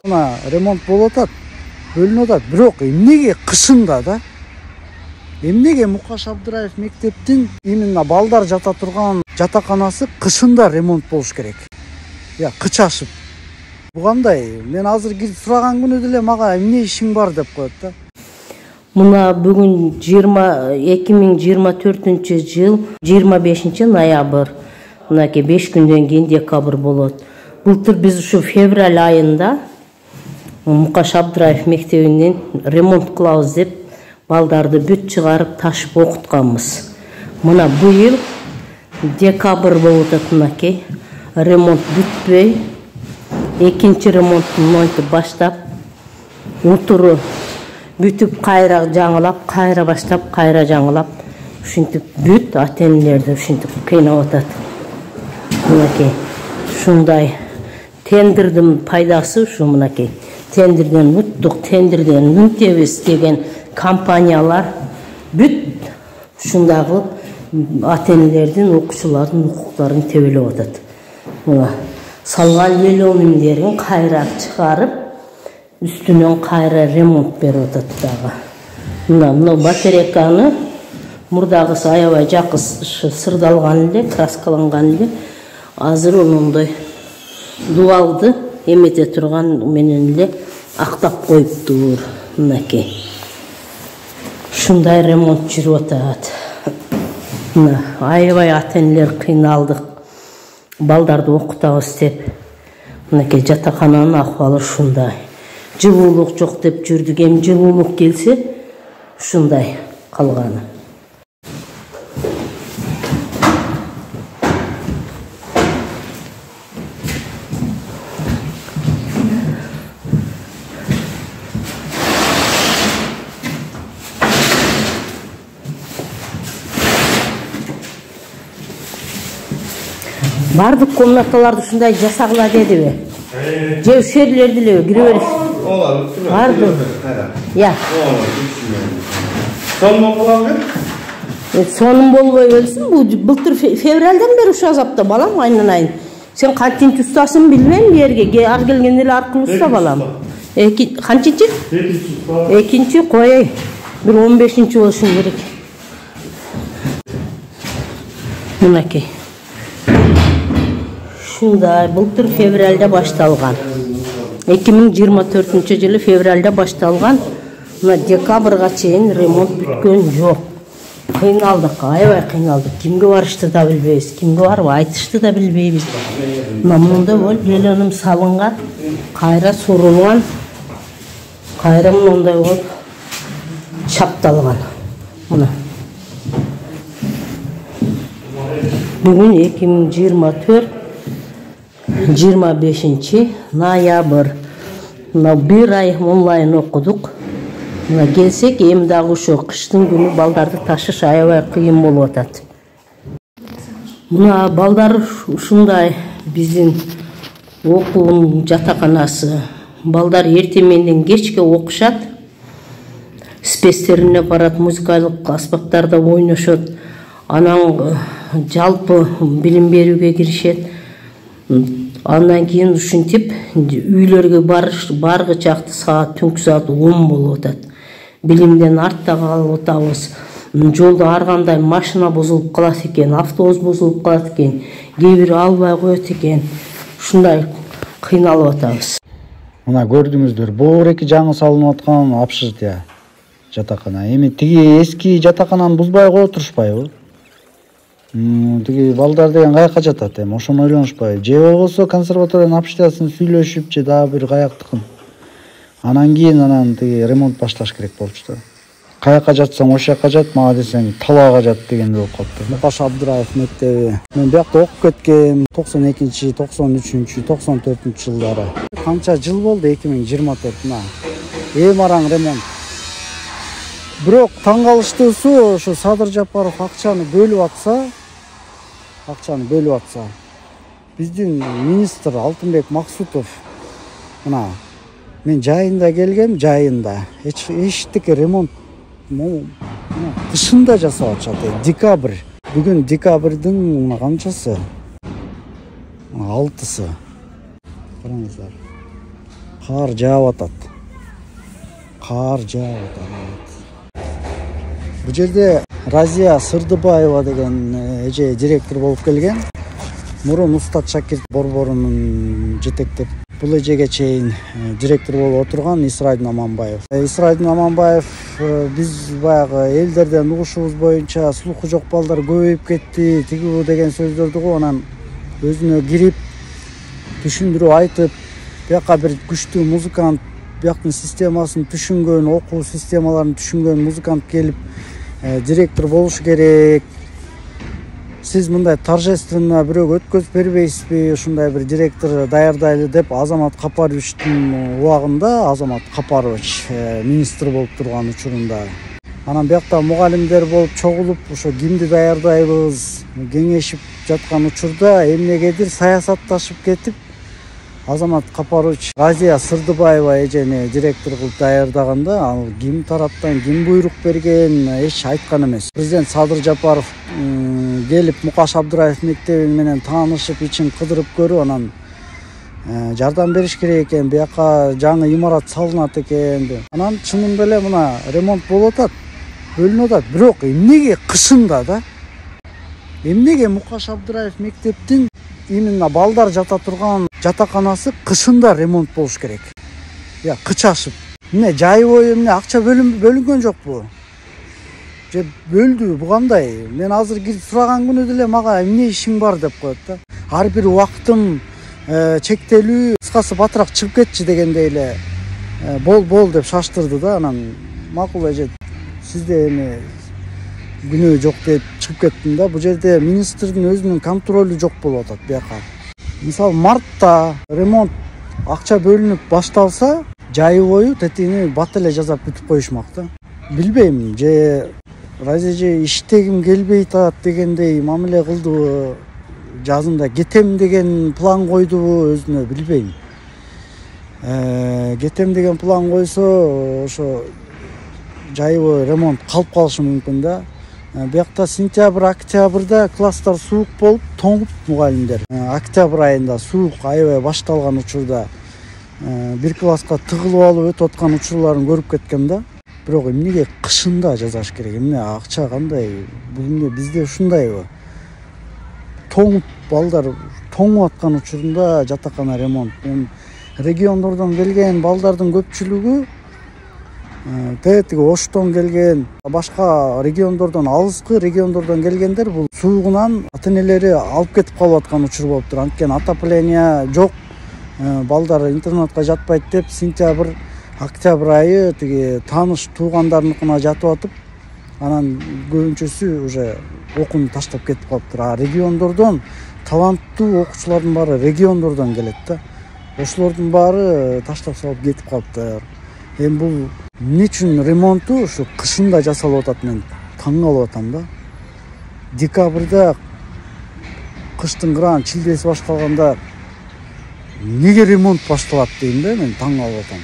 Мына ремонт болуп атат, бөлүнүп атат. Бирок эмнеге кышында да? Эмнеге Мукаш Абдыраев мектептин именно балдар жата турган жатаканасы кышында ремонт болуш керек? Я кыч ашып. Бу кандай? Мен азыр кирип сураган күнү деле мага эмне ишиң бар деп коет да. Мына бүгүн 2024 жыл 25 ноябрь. Мынакей 5 күндөн кийин декабрь болот. Былтыр биз ушу февраль айында Мукаш Абдыраев мектебинен ремонт кылабыз деп балдарды бүт чыгарып ташып окутканбыз. Мына быйыл декабрь болуп атат мынакей. Ремонт бүтпөй, экинчи ремонттун монтип баштап, утуру бүтүп кайра жаңылап, кайра баштап, кайра жаңылап, ушинтип бүт ата-энелерди ушинтип кыйнап атат. Мынакей ушундай тендердин пайдасы ушу мынакей. Тендерден уттук, тендерден үнтебиз деген компаниялар бүт ушундай кылып ата-энелердин, окуучулардын укуктарын тебелеп атат. Мына салган миллиондерин кайра чыгарып, үстүнөн кайра ремонт берип атат дагы. Мына батарейканы мурдагысы аябай жакы сырдалган эле, краскаланган эле. Азыр онундай дуалды эмете турган менен эле актап коюптур. Мынакей. Ушундай ремонт жүрүп атат. Мына аябай ата-энелер кыйналдык. Балдарды окутабыз деп. Мынакей жатакананын акыбалы ушундай. Жылуулук жок деп жүрдүк, эми жылуулук келсе ушундай калганы. Бардык комнаталарды ушундай жасагыла дедиби? Же ушерлерди эле кире бериш? Барды. Я. Сонун болгон Сонун болбой өлсүн. Бул былтыр февралдан бери ушу азапта балам, айнын. Сен кантинчи устасың билбейм, жерге ар келген эле аркылуу уста балам. Канчинчи? Экинчи кой. Бир 15-чи болушун керек. Мынакей. Ушундай былтыр февралда башталган. 2024 жылы февралда башталган. Мына декабрга чейин ремонт бүткөн жок. Кыйналдык, аябай кыйналдык. Кимге барышты да билбейбиз, кимге барып айтышты да билбейбиз. Мына мында бол белөнүм салынган, кайра сурулган, кайра мындай болуп чапталган. Мына. Бүгүн 2024 25 ноябрь. Мына бир ай онлайн окудук. Мына келсек, эми дагы ошо кыштын күнү балдарды ташыш аябай кыйын болуп атат. Мына балдар ушундай биздин окуум жатаканасы. Балдар эртең менен кечке окушат. Спестерине барат, музыкалык аспаптарда ойношот. Анан жалпы билим берүүгө киришет. Андан кийин ушинтип үйлөргө баргы чакты саат түнкү саат 10 болуп атат. Билимден артта калып атабыз. Жолдо ар кандай машина бузулуп калат экен, автобус бузулуп калат экен, кээ бири албай коет экен. Ушундай кыйналып атабыз. Мына көрдүңүздөр, боор-эки жаңы салынып аткан общежитие жатакана. Эми тиги эски жатакананы бузбай кое турушпайбы? Тиги балдар деген каяка жатат эми, ошону ойлонушпайбы? Же болбосо консерваториянын общежитиясын сүйлөшүп же дагы бир каяктыкын. Анан кийин тиги ремонт башташ керек болчу. Каяка жатсаң ошол жака жат, мага десең талаага жат деген болуп калыптыр. Мукаш Абдыраев мектеби. Мен биякта окуп кеткем 92, 93, 94 жылдары. Канча жыл болду 2024-на. Эми араң ремонт. Бирок таң калыштуусу ошо Садыр Жапаров акчаны бөлүп атса, биздин министр Алтынбек Максутов мына мен жайында келгем, жайында эчтеке ремонт кышында жасап атышат. Декабрь. Бүгүн декабрдын канчасы? 6-сы. Караңыздар. Кар жаап атат. Кар жаап атат. Бул жерде Разия Сырдыбаева деген эже директор болуп келген. Мурун Устат Шакирт борборунун жетектеп бул эжеге чейин директор болуп отурган Исрайдын Аманбаев. Исрайдын Аманбаев биз баягы элдерден угушубуз боюнча слуху жок балдар көбөйүп кетти, тигүү деген сөздөрдү го анан өзүнө кирип түшүндүрүп айтып, бияка бир күчтүү музыкант, бияктын системасын түшүнгөн, окуу системаларын түшүнгөн музыкант келип директор болуш керек. Сиз мындай торжественно бирөөгө өткөзүп бербейсизби? Ушундай бир директор даярдайлы деп Азамат Капаровичтин убагында, Азамат Капарович министр болуп турган учурунда. Анан биякта мугалимдер болуп чогулуп, ошо кимди даярдайбыз, кеңешип жаткан учурда эмнегедир саясатташып кетип, Азамат Капарович Разия Сырдыбаева эжени директор кылып даярдаганда, ал ким тараптан ким буйрук берген эч айткан эмес. Президент Садыр Жапаров келип Мукаш Абдыраев мектеби менен таанышып, ичин кыдырып көрүп, анан жардам бериш керек экен, бияка жаңы имарат салынат экен. Анан чынында эле мына ремонт болуп атат, бөлүнүп атат. Бирок эмнеге кышында да? Эмнеге Мукаш Абдыраев мектептин именно балдар жата турган жатаканасы кышында ремонт болуш керек? Я кычашып. Эмне жайбой эмне акча бөлүнгөн жокпу? Же бөлдү, бу кандай? Мен азыр кирип сураган күнү деле мага эмне ишиң бар деп коет да. Ар бир убактым чектелүү, кыскасы батыраак чыгып кетчи дегендей эле бол деп шаштырды да. Анан макул эже, сизде эми күнөө жок деп чыгып кеттим да. Бул жерде министрдин өзүнүн контролу жок болуп атат бияка. Мисалы мартта ремонт акча бөлүнүп башталса, жайы бою тетини бат эле жазап бүтүп коюшмак да. Билбейм, же Разия эже иштегим келбей атат дегендей мамиле кылдыбы, жазында кетем деген план койдубу, өзүнө билбейм. Кетем деген план койсо, ошо жайбой ремонт калып калышы мүмкүн да. Биякта сентябрь, октябрда класстар суук болуп, тоңуп мугалимдер. Октябрь айында суук аябай башталган учурда бир класска тыгылып алып өтүп аткан учурларын көрүп кеткем да. Бирок эмнеге кышында жазаш керек? Эмне акча кандай? Бул эмне бизде ушундайбы? Тоңуп балдар тоңуп аткан учурунда жатакана ремонт. Региондордон келген балдардын көпчүлүгү тетиги Оштон келген, башка региондордон, алыскы региондордон келгендер бул суугунан ата-энелери алып кетип калып аткан учур болуптур. Анткени отопление жок, балдар интернатка жатпайт деп сентябрь, октябрь айы тиги тааныш туугандарыныкына жатып атып, анан көбүнчөсү уже окууну таштап кетип калыптыр. А региондордон таланттуу окуучулардын баары региондордон келет да. Ошолордун баары таштап салып кетип калыптыр. Эми бул эмне үчүн ремонту ушу кышында жасалып атат, мен таң калып атам да. Декабрда кыштын кыраан чилдеси башталганда эмнеге ремонт башталат дейм да, мен таң калып атам.